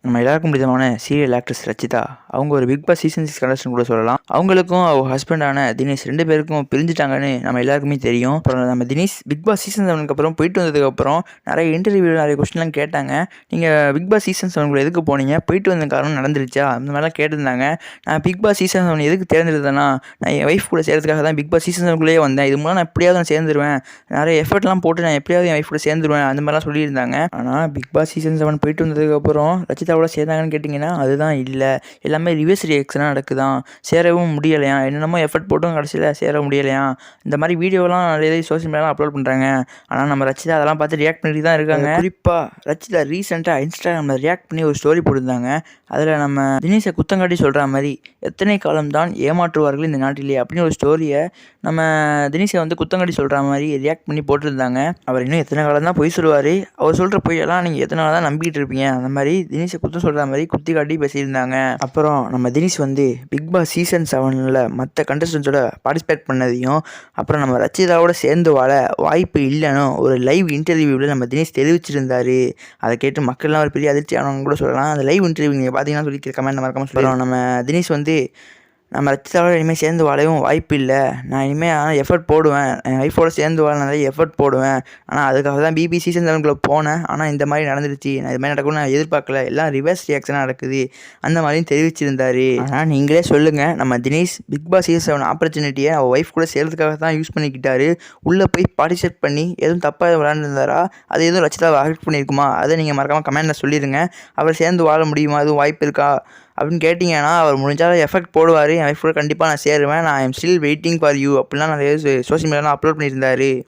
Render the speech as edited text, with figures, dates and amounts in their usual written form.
நம்ம எல்லாருக்கும் பிடித்தமான சீரியல் ஆக்ட்ரஸ் ரச்சிதா. அவங்க ஒரு பிக் பாஸ் சீசன் 6 கண்டஸ்டன்ட் கூட சொல்லலாம். அவங்களுக்கும் அவங்க ஹஸ்பண்டான தினேஷ் 2 பேருக்கும் பிரிஞ்சுட்டாங்கன்னு நம்ம எல்லாருக்குமே தெரியும். அப்புறம் நம்ம தினேஷ் பிக் பாஸ் சீசன் 7க்கு அப்புறம் போயிட்டு வந்ததுக்கப்புறம் நிறைய இன்டர்வியூ நிறைய கொஸ்டின்லாம் கேட்டாங்க. நீங்கள் பிக் பாஸ் சீசன் 7 எதுக்கு போனீங்க, போயிட்டு வந்த காரணம் நடந்துருச்சா, அந்த மாதிரிலாம் கேட்டிருந்தாங்க. நான் பிக் பாஸ் சீசன் 7 எதுக்கு தேர்ந்தெடுத்தேன்னா, நான் என் ஒய்ஃப் கூட சேர்றதுக்காக தான் பிக் பாஸ் சீசன் 7க்குள்ளேயே வந்தேன். இது மூலம் நான் எப்படியாவது நான் சேர்ந்துருவேன், நிறைய எஃபர்ட்லாம் போட்டு நான் எப்படியாவது என் ஒய்ஃப் கூட சேர்ந்துருவேன், அந்த மாதிரிலாம் சொல்லியிருந்தாங்க. ஆனால் பிக் பாஸ் சீசன் 7 போயிட்டு வந்ததுக்கப்புறம் ரச்சிதாவோட சேர்ந்தாங்கன்னு கேட்டிங்கன்னா அதுதான் இல்லை. எல்லாமே ரிவர்ஸ் ரியாக்ஷனாக நடக்குதான். சேரவும் முடியலையா, என்னென்னமோ எஃபர்ட் போட்டும் கடைசியில் சேர முடியலையா. இந்த மாதிரி வீடியோலாம் நிறைய சோஷியல் மீடியாலாம் அப்லோட் பண்ணுறாங்க. ஆனால் நம்ம ரச்சிதா அதெல்லாம் பார்த்து ரியாக்ட் பண்ணிட்டு தான் இருக்காங்க. குறிப்பாக ரச்சிதா ரீசெண்டாக இன்ஸ்டாகிராமில் ரியாக்ட் பண்ணி ஒரு ஸ்டோரி போட்டிருந்தாங்க. அதில் நம்ம தினேஷை குத்தங்காட்டி சொல்கிற மாதிரி, எத்தனை காலம்தான் ஏமாற்றுவார்கள் இந்த நாட்டிலே அப்படின்னு ஒரு ஸ்டோரியை நம்ம தினேஷை வந்து குத்தங்காட்டி சொல்கிற மாதிரி ரியாக்ட் பண்ணி போட்டிருந்தாங்க. அவர் இன்னும் எத்தனை காலம் தான் பொய் சொல்லுவார், அவர் சொல்கிற பொய்யெல்லாம் நீங்கள் எத்தனை நாள் தான் நம்பிக்கிட்டு இருப்பீங்க, அந்த மாதிரி தினேஷை குத்தம் சொல்கிற மாதிரி குத்தி காட்டி பேசியிருந்தாங்க. அப்புறம் நம்ம தினேஷ் வந்து பிக் பாஸ் சீசன் 7ல் மற்ற கண்டஸ்டன்ஸோட பார்ட்டிசிபேட் பண்ணதையும், அப்புறம் நம்ம ரச்சிதாவோட சேர்ந்து வாழ வாய்ப்பு இல்லைன்னு ஒரு லைவ் இன்டர்வியூவில் நம்ம தினேஷ் தெரிவிச்சிருந்தார். அதை கேட்டு மக்கள்லாம் ஒரு பெரிய அதிர்ச்சி ஆனவங்க கூட சொல்லலாம். அந்த லைவ் இன்டர்வியூ நீங்கள் பார்த்தீங்கன்னா சொல்லி கமெண்ட் மறக்காமல் சொல்கிறோம். நம்ம தினேஷ் வந்து நம்ம ரச்சிதாவோட இனிமேல் சேர்ந்து வாழவும் வாய்ப்பு இல்லை, நான் இனிமேல் ஆனால் எஃபர்ட் போடுவேன், என் ஒய்ஃபோடு சேர்ந்து வாழ நிறைய எஃபர்ட் போடுவேன், ஆனால் அதுக்காக தான் பிபி சீசன் 7க்குள்ளே போனேன், ஆனால் இந்த மாதிரி நடந்துருச்சு, நான் இது மாதிரி நடக்கும்னு நான் எதிர்பார்க்கல, எல்லாம் ரிவர்ஸ் ரியாக்ஷனாக நடக்குது, அந்த மாதிரியும் தெரிவிச்சிருந்தார். ஆனால் நீங்களே சொல்லுங்கள், நம்ம தினேஷ் பிக் பாஸ் சீசன் 7 ஆப்பர்ச்சுனிட்டியை அவர் ஒய்ஃப் கூட சேர்றதுக்காக தான் யூஸ் பண்ணிக்கிட்டாரு. உள்ளே போய் பார்ட்டிசிபேட் பண்ணி எதுவும் தப்பாக விளையாண்டுருந்தாரா, அது எதுவும் ரச்சிதாவை அஃபெக்ட் பண்ணியிருக்குமா, அதை நீங்கள் மறக்காமல் கமெண்ட்டில் சொல்லிடுங்க. அவர் சேர்ந்து வாழ முடியுமா, எதுவும் வாய்ப்பு இருக்கா அப்படின்னு கேட்டிங்கன்னா, அவர் முடிஞ்சாலும் எஃபெக்ட் போடுவார், என் ஒய்ஃப் கூட கண்டிப்பாக நான் சேருவேன், நான் I am still waiting for you அப்படிலாம் நிறைய சோஷியல் மீடியாலாம் அப்லோட் பண்ணியிருந்தார்.